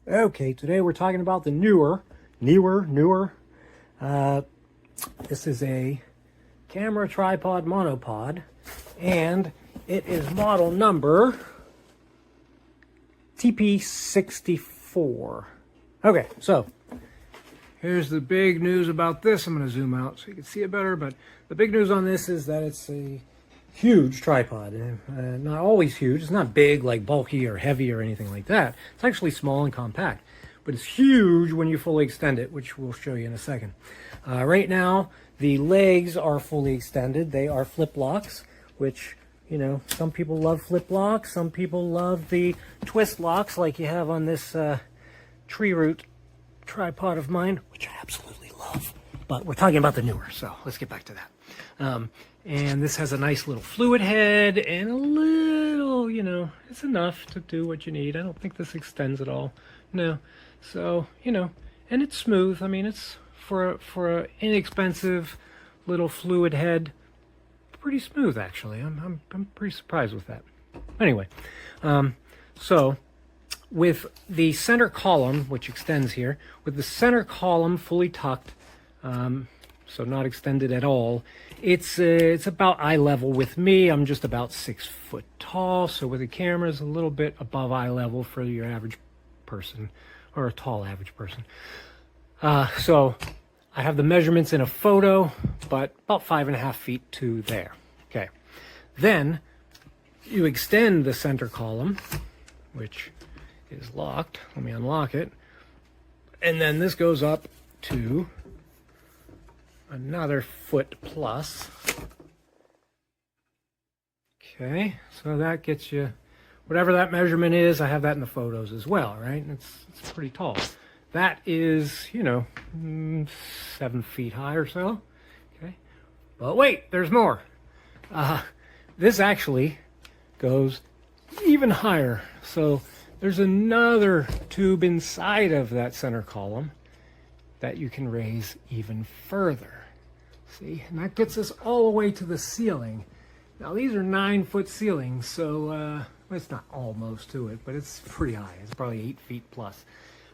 Okay, today we're talking about the NEEWER. This is a camera tripod monopod, and it is model number TP64. Okay, so here's the big news about this. I'm going to zoom out so you can see it better, but the big news on this is that it's a huge tripod. Not always huge. It's not big, like bulky or heavy or anything like that. It's actually small and compact, but it's huge when you fully extend it, which we'll show you in a second. Right now, the legs are fully extended. They are flip locks, which, you know, some people love flip locks. Some people love the twist locks like you have on this tree root tripod of mine, which I absolutely love. But we're talking about the NEEWER, so let's get back to that. And this has a nice little fluid head and a little, you know, it's enough to do what you need. I don't think this extends at all. No. So, you know, and it's smooth. I mean, it's for an inexpensive little fluid head, pretty smooth actually. I'm pretty surprised with that. Anyway, so with the center column, which extends here, with the center column fully tucked, so not extended at all, it's about eye level with me. I'm just about 6 foot tall, so with the camera is a little bit above eye level for your average person, or a tall average person. So I have the measurements in a photo, but about 5.5 feet to there. Okay, then you extend the center column, which is locked. Let me unlock it, and then this goes up to another foot plus. Okay, so that gets you whatever that measurement is. I have that in the photos as well, right? It's pretty tall. That is, you know, 7 feet high or so. Okay, but wait, there's more. This actually goes even higher. So there's another tube inside of that center column that you can raise even further. See, and that gets us all the way to the ceiling. Now these are 9-foot ceilings, so well, it's not almost to it, but it's pretty high. It's probably 8 feet plus.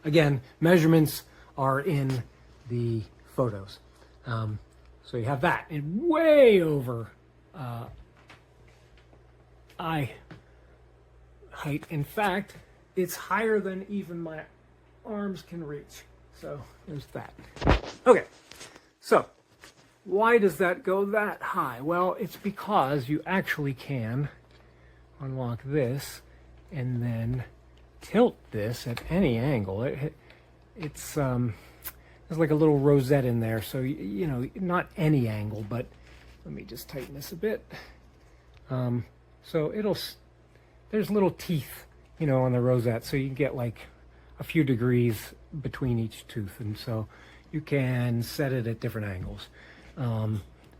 Again, measurements are in the photos. So you have that, and way over eye height. In fact, it's higher than even my arms can reach. So there's that. Okay, so why does that go that high? Well, it's because you actually can unlock this and then tilt this at any angle. It's there's like a little rosette in there, so you know, not any angle, but let me just tighten this a bit. So there's little teeth, you know, on the rosette, so you get like a few degrees between each tooth, and so you can set it at different angles.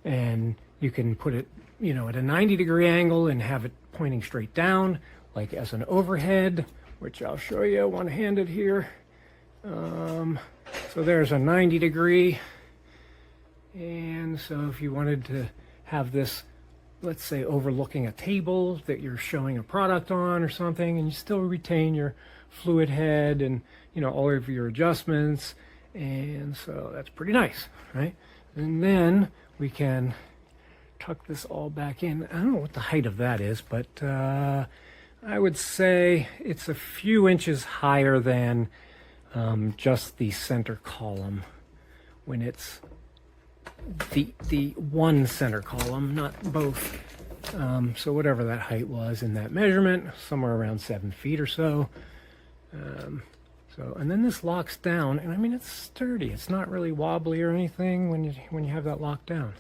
And you can put it, you know, at a 90-degree angle and have it pointing straight down, like as an overhead, which I'll show you one-handed here. So there's a 90-degree, and so if you wanted to have this, let's say, overlooking a table that you're showing a product on or something, and you still retain your fluid head and, you know, all of your adjustments, and so that's pretty nice, right? And then we can tuck this all back in. I don't know what the height of that is, but I would say it's a few inches higher than just the center column when it's the one center column, not both. So whatever that height was in that measurement, somewhere around 7 feet or so. And then this locks down, and I mean, it's sturdy. It's not really wobbly or anything when you have that locked down.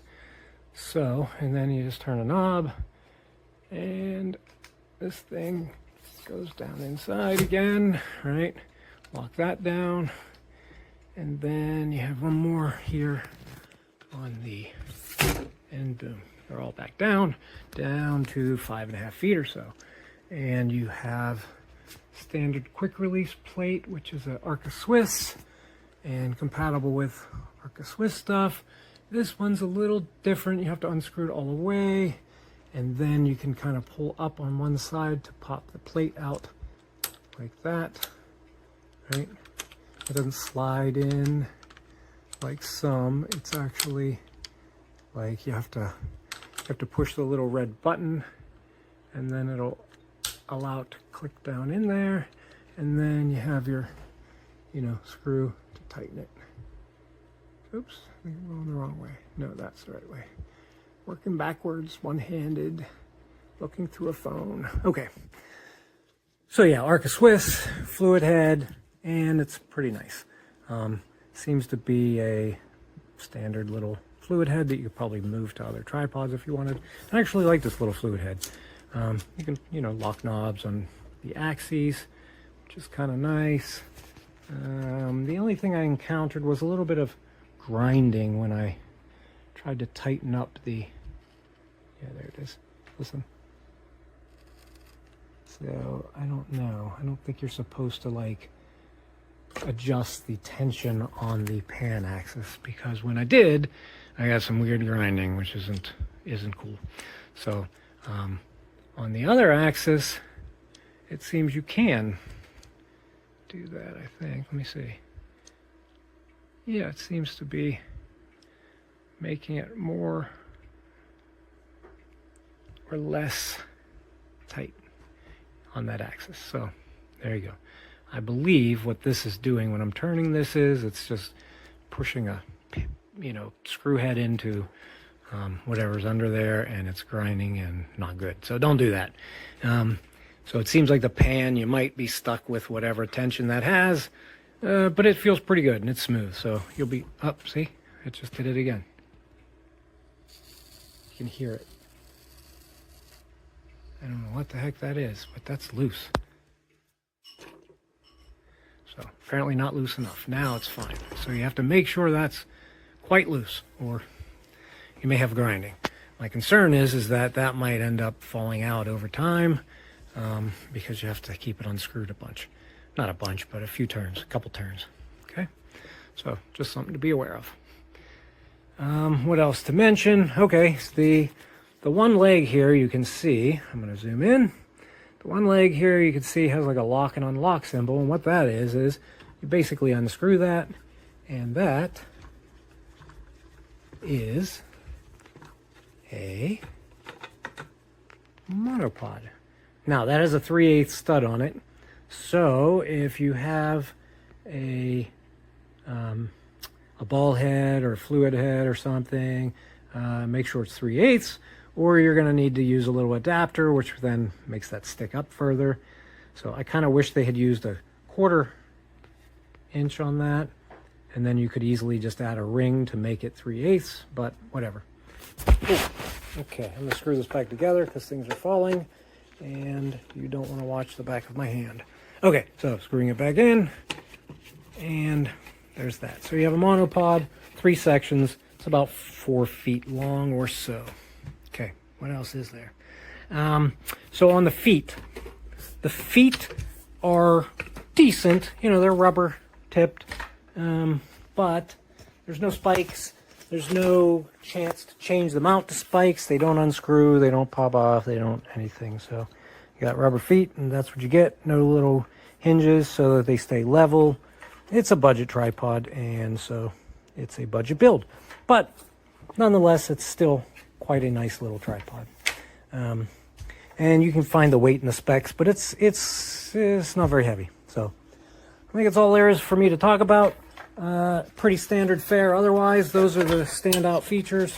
So, and then you just turn a knob, and this thing goes down inside again, right? Lock that down, and then you have one more here on the, and boom, they're all back down to 5.5 feet or so. And you have standard quick release plate, which is an Arca Swiss and compatible with Arca Swiss stuff. This one's a little different. You have to unscrew it all the way, and then you can kind of pull up on one side to pop the plate out like that. right? It doesn't slide in like some. It's actually like you have to push the little red button, and then it'll allow it to click down in there, and then you have your, you know, screw to tighten it. Oops, I think I'm going the wrong way. No, that's the right way. Working backwards, one-handed, looking through a phone. Okay. So yeah, Arca Swiss, fluid head, and it's pretty nice. Seems to be a standard little fluid head that you could probably move to other tripods if you wanted. I actually like this little fluid head. You can, you know, lock knobs on the axes, which is kind of nice. The only thing I encountered was a little bit of grinding when I tried to tighten up the, yeah, there it is. Listen. So I don't know. I don't think you're supposed to like adjust the tension on the pan axis, because when I did, I got some weird grinding, which isn't cool. So on the other axis, it seems you can do that, I think. Let me see. Yeah, it seems to be making it more or less tight on that axis. So there you go. I believe what this is doing when I'm turning this is it's just pushing a, you know, screw head into whatever's under there, and it's grinding and not good. So don't do that. So it seems like the pan, you might be stuck with whatever tension that has, but it feels pretty good and it's smooth. So you'll be up. See, it just did it again. You can hear it. I don't know what the heck that is, but that's loose. So apparently not loose enough. Now it's fine. So you have to make sure that's quite loose, or you may have grinding. My concern is that that might end up falling out over time, because you have to keep it unscrewed a bunch. Not a bunch, but a few turns, a couple turns. Okay, so just something to be aware of. What else to mention? Okay, so the one leg here you can see, I'm going to zoom in. The one leg here you can see has like a lock and unlock symbol, and what that is you basically unscrew that, and that is a monopod. Now that has a 3/8 stud on it, so if you have a ball head or a fluid head or something, make sure it's 3/8, or you're going to need to use a little adapter, which then makes that stick up further. So I kind of wish they had used a 1/4 inch on that, and then you could easily just add a ring to make it 3/8, but whatever. Ooh. Okay, I'm going to screw this back together because things are falling, and you don't want to watch the back of my hand. Okay, so screwing it back in, and there's that. So you have a monopod, 3 sections. It's about 4 feet long or so. Okay, what else is there? So on the feet are decent. You know, they're rubber tipped, but there's no spikes. There's no chance to change them out to spikes. They don't unscrew, they don't pop off, they don't anything. So you got rubber feet, and that's what you get. No little hinges so that they stay level. It's a budget tripod, and so it's a budget build. But nonetheless, it's still quite a nice little tripod. And you can find the weight in the specs, but it's not very heavy. So I think that's all there is for me to talk about. Pretty standard fare otherwise. Those are the standout features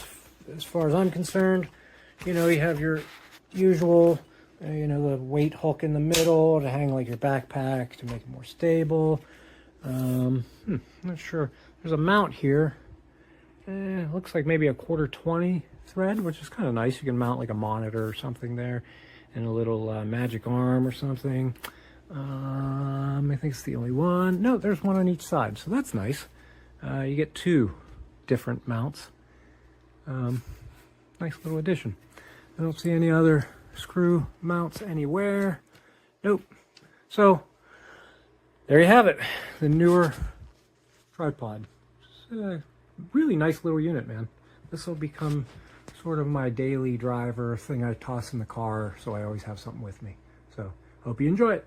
as far as I'm concerned. You know, you have your usual, you know, the weight hook in the middle to hang like your backpack to make it more stable. Not sure. There's a mount here. It looks like maybe a 1/4-20 thread, which is kind of nice. You can mount like a monitor or something there, and a little magic arm or something. I think it's the only one. No, there's one on each side, so that's nice. You get 2 different mounts. Nice little addition. I don't see any other screw mounts anywhere. Nope. So there you have it, the NEEWER tripod. It's a really nice little unit, man. This will become sort of my daily driver thing I toss in the car, so I always have something with me. So hope you enjoy it.